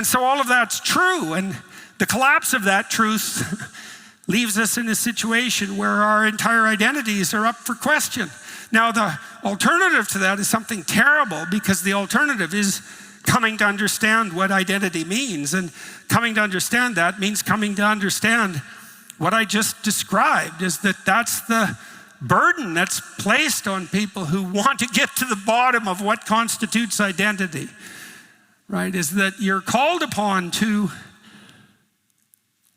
And so all of that's true, and the collapse of that truth leaves us in a situation where our entire identities are up for question. Now, the alternative to that is something terrible, because the alternative is coming to understand what identity means. And coming to understand that means coming to understand what I just described, is that that's the burden that's placed on people who want to get to the bottom of what constitutes identity, right? Is that you're called upon to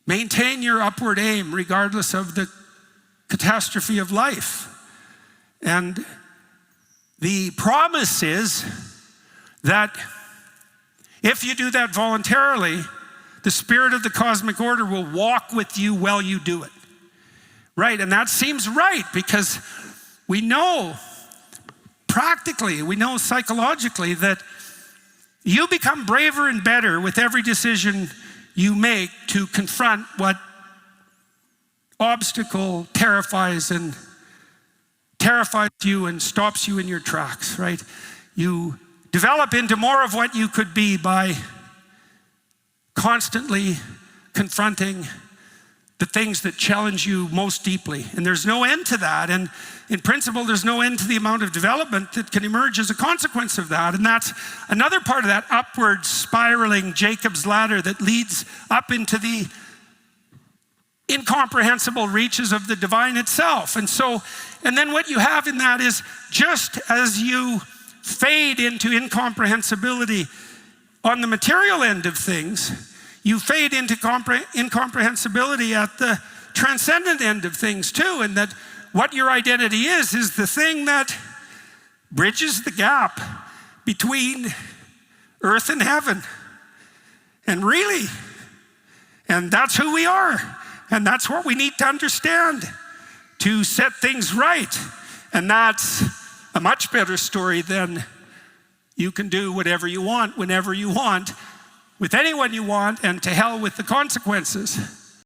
maintain your upward aim regardless of the catastrophe of life. And the promise is that if you do that voluntarily, the spirit of the cosmic order will walk with you while you do it. Right, and that seems right, because we know practically, we know psychologically that you become braver and better with every decision you make to confront what obstacle terrifies you and stops you in your tracks, right? You develop into more of what you could be by constantly confronting the things that challenge you most deeply. And there's no end to that. And in principle, there's no end to the amount of development that can emerge as a consequence of that. And that's another part of that upward spiraling Jacob's ladder that leads up into the incomprehensible reaches of the divine itself. And then what you have in that is, just as you fade into incomprehensibility on the material end of things, you fade into incomprehensibility at the transcendent end of things too. And that what your identity is the thing that bridges the gap between earth and heaven. And really, and that's who we are. And that's what we need to understand to set things right. And that's a much better story than you can do whatever you want, whenever you want, with anyone you want, and to hell with the consequences.